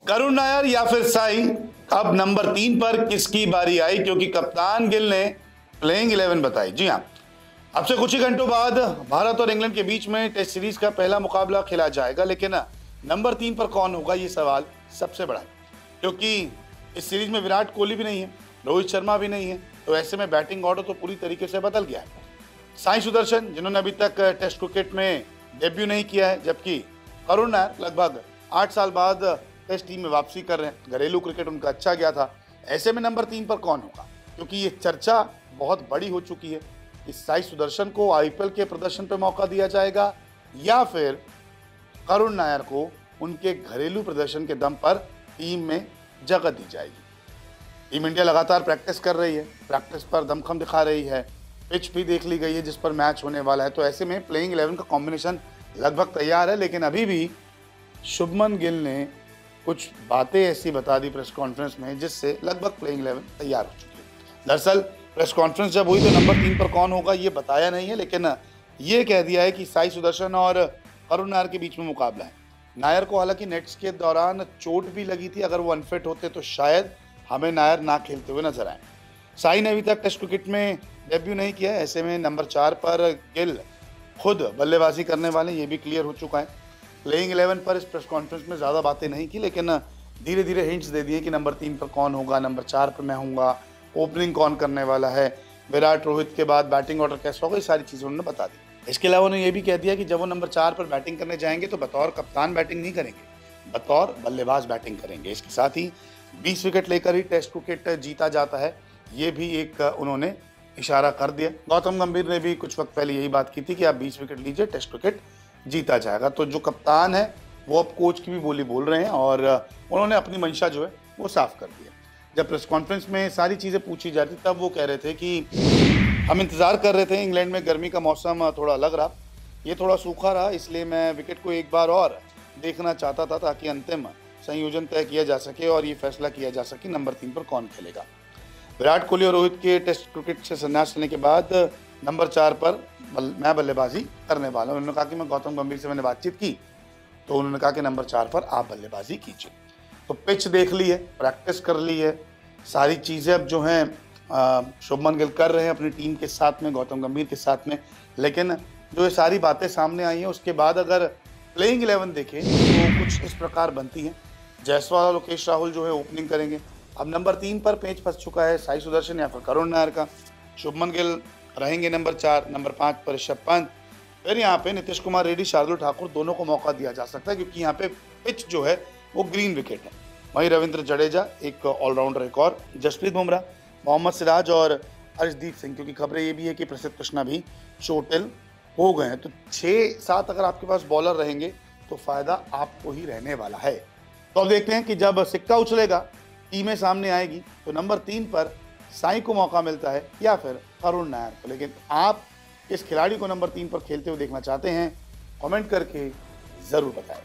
करुण नायर या फिर साई, अब नंबर 3 पर किसकी बारी आई, क्योंकि कप्तान गिल ने प्लेइंग 11 बताई। जी हाँ, अब से कुछ ही घंटों बाद भारत और इंग्लैंड के बीच में टेस्ट सीरीज का पहला मुकाबला खेला जाएगा, लेकिन नंबर 3 पर कौन होगा ये सवाल सबसे बड़ा है, क्योंकि इस सीरीज में विराट कोहली भी नहीं है, रोहित शर्मा भी नहीं है, तो ऐसे में बैटिंग ऑर्डर तो पूरी तरीके से बदल गया है। साई सुदर्शन, जिन्होंने अभी तक टेस्ट क्रिकेट में डेब्यू नहीं किया है, जबकि करुण नायर लगभग 8 साल बाद टेस्ट टीम में वापसी कर रहे हैं। घरेलू क्रिकेट उनका अच्छा गया था। ऐसे में नंबर 3 पर कौन होगा, क्योंकि ये चर्चा बहुत बड़ी हो चुकी है। इस साई सुदर्शन को आईपीएल के प्रदर्शन पर मौका दिया जाएगा या फिर करुण नायर को उनके घरेलू प्रदर्शन के दम पर टीम में जगह दी जाएगी। टीम इंडिया लगातार प्रैक्टिस कर रही है, प्रैक्टिस पर दमखम दिखा रही है, पिच भी देख ली गई है जिस पर मैच होने वाला है। तो ऐसे में प्लेइंग 11 का कॉम्बिनेशन लगभग तैयार है, लेकिन अभी भी शुभमन गिल ने कुछ बातें ऐसी बता दी प्रेस कॉन्फ्रेंस में जिससे लगभग प्लेइंग 11 तैयार हो चुकी है। दरअसल प्रेस कॉन्फ्रेंस जब हुई तो नंबर 3 पर कौन होगा ये बताया नहीं है, लेकिन ये कह दिया है कि साई सुदर्शन और करुण नायर के बीच में मुकाबला है। नायर को हालांकि नेट्स के दौरान चोट भी लगी थी, अगर वो अनफिट होते तो शायद हमें नायर ना खेलते हुए नजर आए। साई ने अभी तक टेस्ट क्रिकेट में डेब्यू नहीं किया है, ऐसे में नंबर 4 पर गिल खुद बल्लेबाजी करने वाले, ये भी क्लियर हो चुका है। प्लेइंग 11 पर इस प्रेस कॉन्फ्रेंस में ज़्यादा बातें नहीं की, लेकिन धीरे धीरे हिंट्स दे दिए कि नंबर 3 पर कौन होगा, नंबर 4 पर मैं हूँगा, ओपनिंग कौन करने वाला है, विराट रोहित के बाद बैटिंग ऑर्डर कैसा होगा, ये सारी चीज़ें उन्होंने बता दी। इसके अलावा उन्होंने ये भी कह दिया कि जब वो नंबर 4 पर बैटिंग करने जाएंगे तो बतौर कप्तान बैटिंग नहीं करेंगे, बतौर बल्लेबाज बैटिंग करेंगे। इसके साथ ही 20 विकेट लेकर ही टेस्ट क्रिकेट जीता जाता है, ये भी एक उन्होंने इशारा कर दिया। गौतम गंभीर ने भी कुछ वक्त पहले यही बात की थी कि आप 20 विकेट लीजिए, टेस्ट क्रिकेट जीता जाएगा। तो जो कप्तान है वो अब कोच की भी बोली बोल रहे हैं और उन्होंने अपनी मंशा जो है वो साफ कर दी है। जब प्रेस कॉन्फ्रेंस में सारी चीज़ें पूछी जा रही तब वो कह रहे थे कि हम इंतज़ार कर रहे थे, इंग्लैंड में गर्मी का मौसम थोड़ा अलग रहा, ये थोड़ा सूखा रहा, इसलिए मैं विकेट को एक बार और देखना चाहता था ताकि अंतिम संयोजन तय किया जा सके और ये फैसला किया जा सके नंबर 3 पर कौन खेलेगा। विराट कोहली और रोहित के टेस्ट क्रिकेट से संन्यास लेने के बाद नंबर 4 पर मैं बल्लेबाजी करने वाला हूँ। उन्होंने कहा कि मैं गौतम गंभीर से मैंने बातचीत की तो उन्होंने कहा कि नंबर 4 पर आप बल्लेबाजी कीजिए। तो पिच देख ली है, प्रैक्टिस कर ली है, सारी चीज़ें अब जो हैं शुभमन गिल कर रहे हैं अपनी टीम के साथ में, गौतम गंभीर के साथ में। लेकिन जो ये सारी बातें सामने आई हैं उसके बाद अगर प्लेइंग 11 देखें तो कुछ इस प्रकार बनती हैं। जायसवाल और लोकेश राहुल जो है ओपनिंग करेंगे। अब नंबर 3 पर पेच फंस चुका है साई सुदर्शन या फिर करुण नायर का। शुभमन गिल रहेंगे नंबर 4, नंबर 5 पर ऋषभ पंत, फिर यहाँ पे नीतीश कुमार रेड्डी, शार्दुल ठाकुर, दोनों को मौका दिया जा सकता है क्योंकि यहाँ पे पिच जो है वो ग्रीन विकेट है। वहीं रविंद्र जडेजा एक ऑलराउंडर, एक और जसप्रीत बुमराह, मोहम्मद सिराज और अर्शदीप सिंह, क्योंकि खबरें ये भी है कि प्रसिद्ध कृष्णा भी चोटिल हो गए हैं। तो 6-7 अगर आपके पास बॉलर रहेंगे तो फायदा आपको ही रहने वाला है। तो अब देखते हैं कि जब सिक्का उछलेगा, टीमें सामने आएगी तो नंबर 3 पर साई को मौका मिलता है या फिर करुण नायर को। लेकिन आप इस खिलाड़ी को नंबर 3 पर खेलते हुए देखना चाहते हैं, कमेंट करके ज़रूर बताएं।